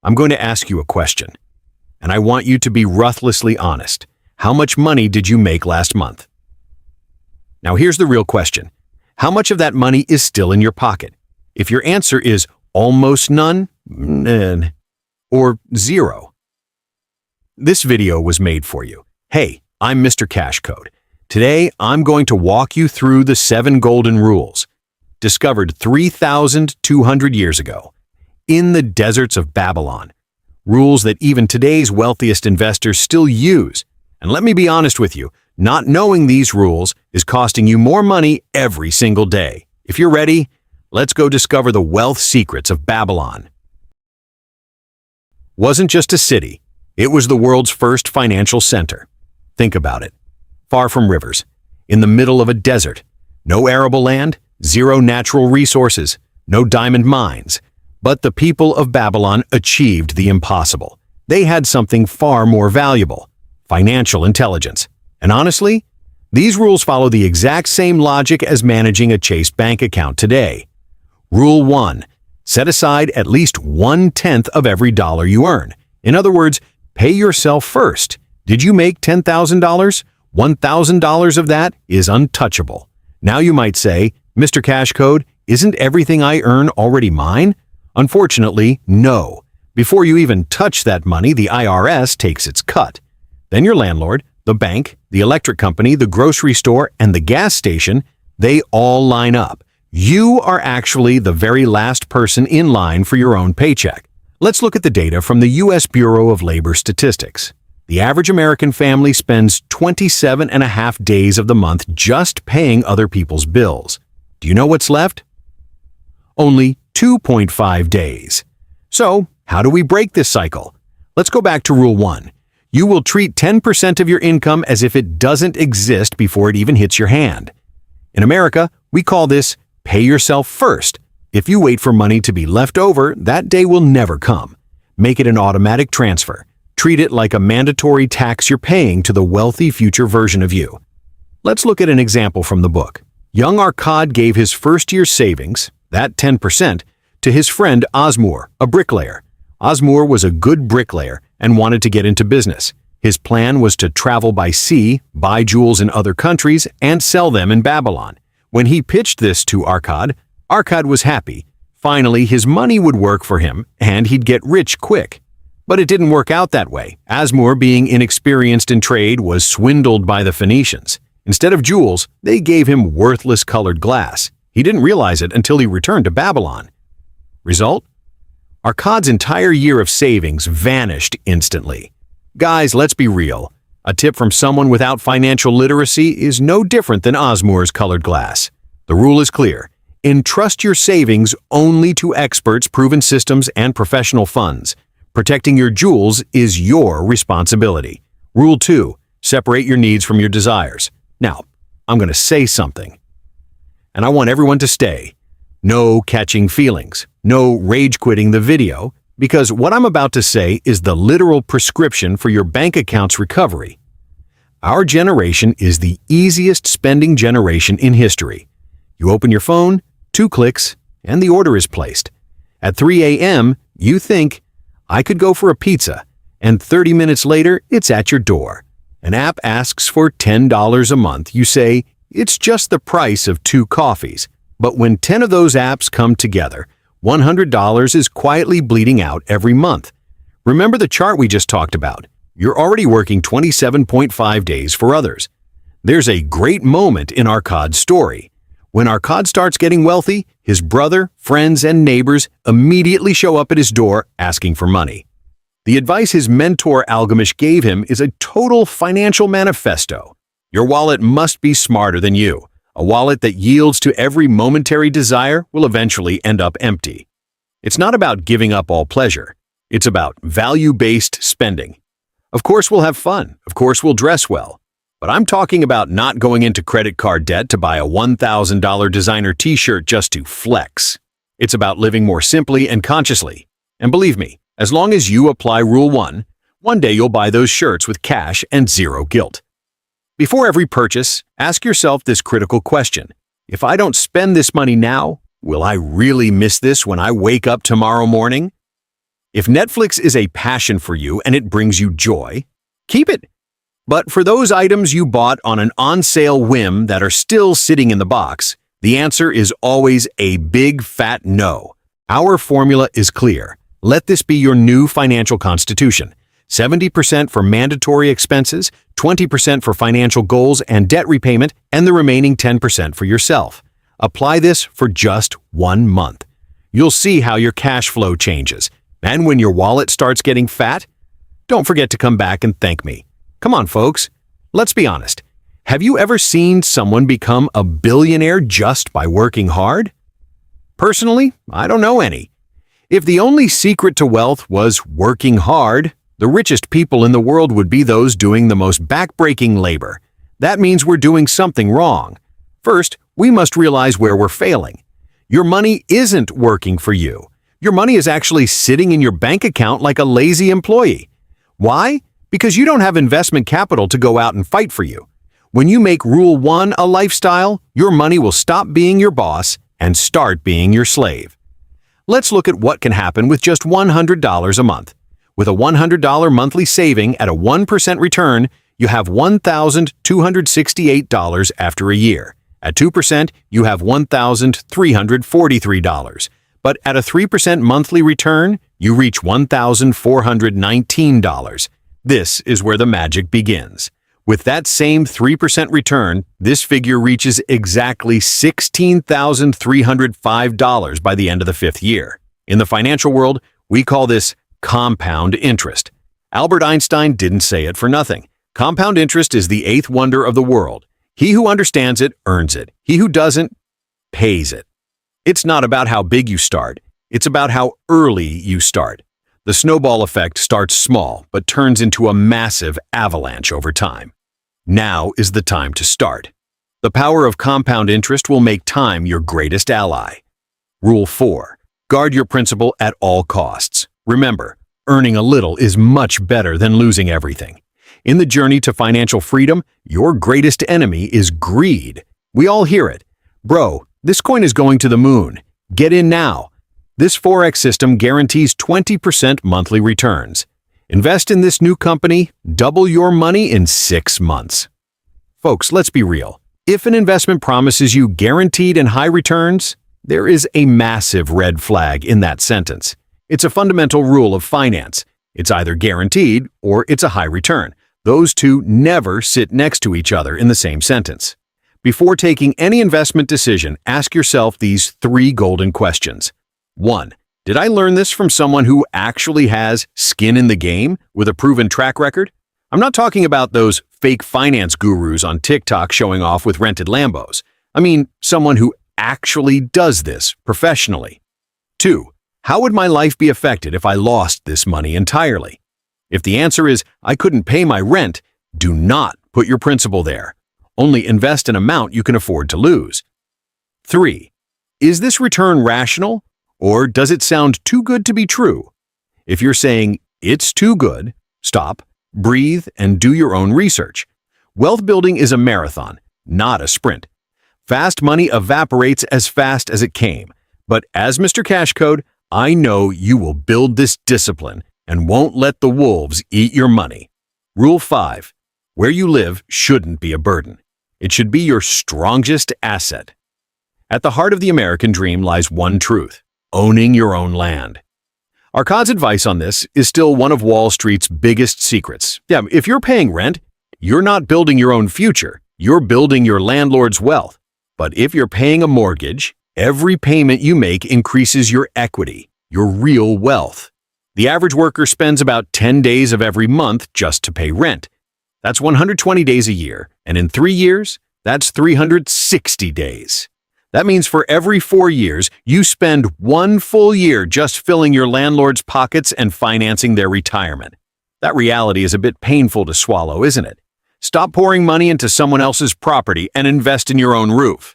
I'm going to ask you a question, and I want you to be ruthlessly honest. How much money did you make last month? Now here's the real question. How much of that money is still in your pocket? If your answer is almost none, or zero. This video was made for you. Hey, I'm Mr. Cash Code. Today, I'm going to walk you through the 7 golden rules, discovered 3,200 years ago, in the deserts of Babylon. Rules that even today's wealthiest investors still use. And let me be honest with you, not knowing these rules is costing you more money every single day. If you're ready, let's go discover the wealth secrets of Babylon. Wasn't just a city, it was the world's first financial center. Think about it. Far from rivers, in the middle of a desert, no arable land, zero natural resources, no diamond mines. But the people of Babylon achieved the impossible. They had something far more valuable: financial intelligence. And honestly, these rules follow the exact same logic as managing a Chase bank account today. Rule 1. Set aside at least 1/10 of every dollar you earn. In other words, pay yourself first. Did you make $10,000? $1,000 of that is untouchable. Now you might say, Mr. Cash Code, isn't everything I earn already mine? Unfortunately, no. Before you even touch that money, the IRS takes its cut. Then your landlord, the bank, the electric company, the grocery store, and the gas station, they all line up. You are actually the very last person in line for your own paycheck. Let's look at the data from the U.S. Bureau of Labor Statistics. The average American family spends 27.5 days of the month just paying other people's bills. Do you know what's left? Only 2.5 days. So, how do we break this cycle? Let's go back to Rule 1. You will treat 10% of your income as if it doesn't exist before it even hits your hand. In America, we call this pay yourself first. If you wait for money to be left over, that day will never come. Make it an automatic transfer. Treat it like a mandatory tax you're paying to the wealthy future version of you. Let's look at an example from the book. Young Arkad gave his first year's savings, that 10%, to his friend Osmoor, a bricklayer. Osmoor was a good bricklayer and wanted to get into business. His plan was to travel by sea, buy jewels in other countries, and sell them in Babylon. When he pitched this to Arcad, Arcad was happy. Finally, his money would work for him, and he'd get rich quick. But it didn't work out that way. Osmoor, being inexperienced in trade, was swindled by the Phoenicians. Instead of jewels, they gave him worthless colored glass. He didn't realize it until he returned to Babylon. Result? Arkad's entire year of savings vanished instantly. Guys, let's be real. A tip from someone without financial literacy is no different than Osmoor's colored glass. The rule is clear. Entrust your savings only to experts, proven systems, and professional funds. Protecting your jewels is your responsibility. Rule 2. Separate your needs from your desires. Now, I'm going to say something, and I want everyone to stay. No catching feelings. No rage quitting the video, because what I'm about to say is the literal prescription for your bank account's recovery. Our generation is the easiest spending generation in history. You open your phone, 2 clicks, and the order is placed. At 3 a.m., you think, I could go for a pizza, and 30 minutes later, it's at your door. An app asks for $10 a month. You say, it's just the price of 2 coffees. But when 10 of those apps come together, $100 is quietly bleeding out every month. Remember the chart we just talked about? You're already working 27.5 days for others. There's a great moment in Arkad's story. When Arkad starts getting wealthy, his brother, friends, and neighbors immediately show up at his door asking for money. The advice his mentor Algamish gave him is a total financial manifesto. Your wallet must be smarter than you. A wallet that yields to every momentary desire will eventually end up empty. It's not about giving up all pleasure. It's about value-based spending. Of course we'll have fun. Of course we'll dress well. But I'm talking about not going into credit card debt to buy a $1,000 designer t-shirt just to flex. It's about living more simply and consciously. And believe me, as long as you apply Rule 1, one day you'll buy those shirts with cash and zero guilt. Before every purchase, ask yourself this critical question. If I don't spend this money now, will I really miss this when I wake up tomorrow morning? If Netflix is a passion for you and it brings you joy, keep it. But for those items you bought on an on-sale whim that are still sitting in the box, the answer is always a big fat no. Our formula is clear. Let this be your new financial constitution. 70% for mandatory expenses, 20% for financial goals and debt repayment, and the remaining 10% for yourself. Apply this for just 1 month. You'll see how your cash flow changes. And when your wallet starts getting fat, don't forget to come back and thank me. Come on, folks. Let's be honest. Have you ever seen someone become a billionaire just by working hard? Personally, I don't know any. If the only secret to wealth was working hard, the richest people in the world would be those doing the most backbreaking labor. That means we're doing something wrong. First, we must realize where we're failing. Your money isn't working for you. Your money is actually sitting in your bank account like a lazy employee. Why? Because you don't have investment capital to go out and fight for you. When you make Rule 1 a lifestyle, your money will stop being your boss and start being your slave. Let's look at what can happen with just $100 a month. With a $100 monthly saving at a 1% return, you have $1,268 after a year. At 2%, you have $1,343. But at a 3% monthly return, you reach $1,419. This is where the magic begins. With that same 3% return, this figure reaches exactly $16,305 by the end of the 5th year. In the financial world, we call this compound interest. Albert Einstein didn't say it for nothing. Compound interest is the 8th wonder of the world. He who understands it earns it. He who doesn't pays it. It's not about how big you start. It's about how early you start. The snowball effect starts small but turns into a massive avalanche over time. Now is the time to start. The power of compound interest will make time your greatest ally. Rule 4. Guard your principal at all costs. Remember, earning a little is much better than losing everything. In the journey to financial freedom, your greatest enemy is greed. We all hear it. Bro, this coin is going to the moon. Get in now. This Forex system guarantees 20% monthly returns. Invest in this new company, double your money in 6 months. Folks, let's be real. If an investment promises you guaranteed and high returns, there is a massive red flag in that sentence. It's a fundamental rule of finance. It's either guaranteed or it's a high return. Those two never sit next to each other in the same sentence. Before taking any investment decision, ask yourself these 3 golden questions. 1. Did I learn this from someone who actually has skin in the game with a proven track record? I'm not talking about those fake finance gurus on TikTok showing off with rented Lambos. I mean, someone who actually does this professionally. 2. How would my life be affected if I lost this money entirely? If the answer is, I couldn't pay my rent, do not put your principal there. Only invest an amount you can afford to lose. 3. Is this return rational? Or does it sound too good to be true? If you're saying it's too good, stop, breathe, and do your own research. Wealth building is a marathon, not a sprint. Fast money evaporates as fast as it came. But as Mr. Cash Code, I know you will build this discipline and won't let the wolves eat your money. Rule 5. Where you live shouldn't be a burden. It should be your strongest asset. At the heart of the American dream lies one truth: owning your own land. Arkad's advice on this is still one of Wall Street's biggest secrets. Yeah, if you're paying rent, you're not building your own future. You're building your landlord's wealth. But if you're paying a mortgage, every payment you make increases your equity, your real wealth. The average worker spends about 10 days of every month just to pay rent. That's 120 days a year, and in 3 years, that's 360 days. That means for every 4 years, you spend 1 full year just filling your landlord's pockets and financing their retirement. That reality is a bit painful to swallow, isn't it? Stop pouring money into someone else's property and invest in your own roof.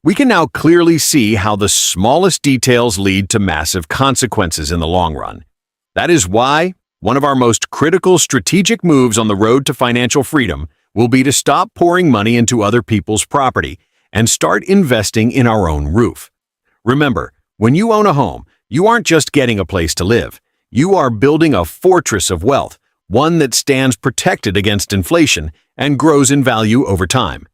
We can now clearly see how the smallest details lead to massive consequences in the long run. That is why one of our most critical strategic moves on the road to financial freedom will be to stop pouring money into other people's property and start investing in our own roof. Remember, when you own a home, you aren't just getting a place to live. You are building a fortress of wealth, one that stands protected against inflation and grows in value over time.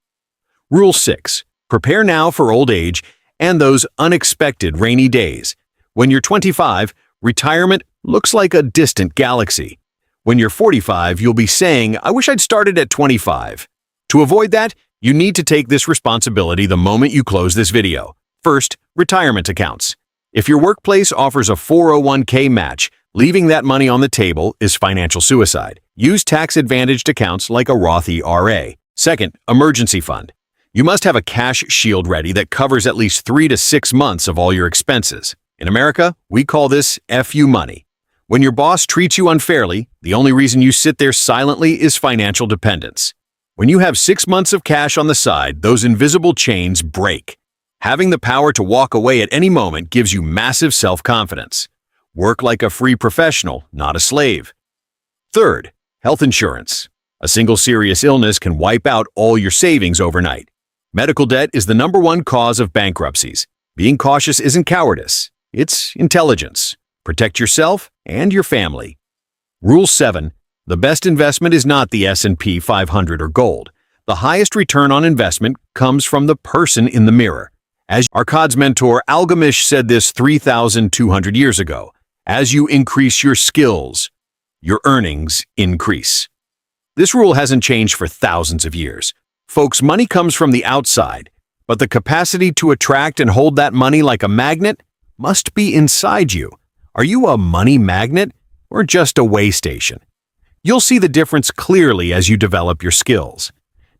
Rule 6. Prepare now for old age and those unexpected rainy days. When you're 25, retirement looks like a distant galaxy. When you're 45, you'll be saying, "I wish I'd started at 25." To avoid that, you need to take this responsibility the moment you close this video. First, retirement accounts. If your workplace offers a 401k match, leaving that money on the table is financial suicide. Use tax-advantaged accounts like a Roth IRA. Second, emergency fund. You must have a cash shield ready that covers at least 3 to 6 months of all your expenses. In America, we call this FU money. When your boss treats you unfairly, the only reason you sit there silently is financial dependence. When you have 6 months of cash on the side, those invisible chains break. Having the power to walk away at any moment gives you massive self-confidence. Work like a free professional, not a slave. Third, health insurance. A single serious illness can wipe out all your savings overnight. Medical debt is the #1 cause of bankruptcies. Being cautious isn't cowardice, it's intelligence. Protect yourself and your family. Rule 7. The best investment is not the S&P 500 or gold. The highest return on investment comes from the person in the mirror. As Arkad's mentor Algamish said this 3,200 years ago, as you increase your skills, your earnings increase. This rule hasn't changed for thousands of years. Folks, money comes from the outside, but the capacity to attract and hold that money like a magnet must be inside you. Are you a money magnet or just a way station? You'll see the difference clearly as you develop your skills.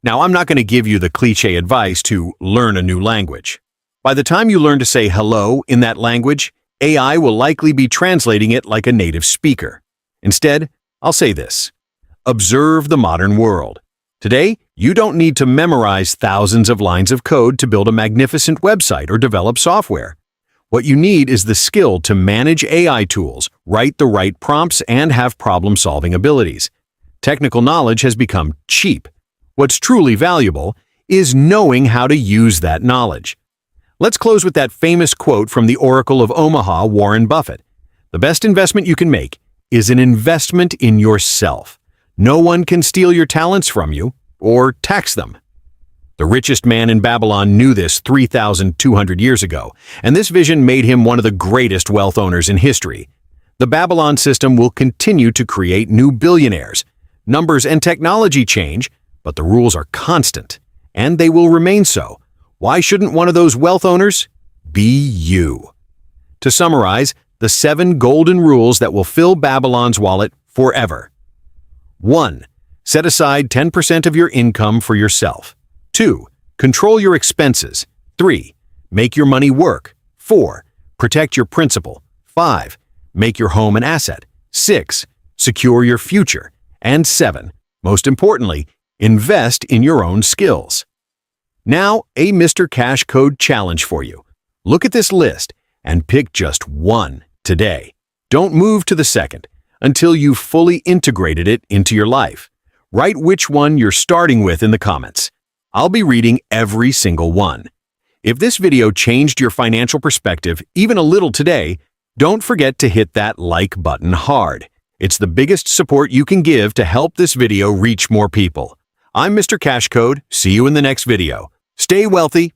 Now, I'm not going to give you the cliché advice to learn a new language. By the time you learn to say hello in that language, AI will likely be translating it like a native speaker. Instead, I'll say this: observe the modern world. Today, you don't need to memorize thousands of lines of code to build a magnificent website or develop software. What you need is the skill to manage AI tools, write the right prompts, and have problem-solving abilities. Technical knowledge has become cheap. What's truly valuable is knowing how to use that knowledge. Let's close with that famous quote from the Oracle of Omaha, Warren Buffett. The best investment you can make is an investment in yourself. No one can steal your talents from you or tax them. The richest man in Babylon knew this 3,200 years ago, and this vision made him one of the greatest wealth owners in history. The Babylon system will continue to create new billionaires. Numbers and technology change, but the rules are constant, and they will remain so. Why shouldn't one of those wealth owners be you? To summarize, the 7 golden rules that will fill Babylon's wallet forever. 1. Set aside 10% of your income for yourself. 2. Control your expenses. 3. Make your money work. 4. Protect your principal. 5. Make your home an asset. 6. Secure your future. And 7. Most importantly, invest in your own skills. Now, a Mr. Cash Code challenge for you. Look at this list and pick just one today. Don't move to the second until you've fully integrated it into your life. Write which one you're starting with in the comments. I'll be reading every single one. If this video changed your financial perspective even a little today, don't forget to hit that like button hard. It's the biggest support you can give to help this video reach more people. I'm Mr. Cash Code. See you in the next video. Stay wealthy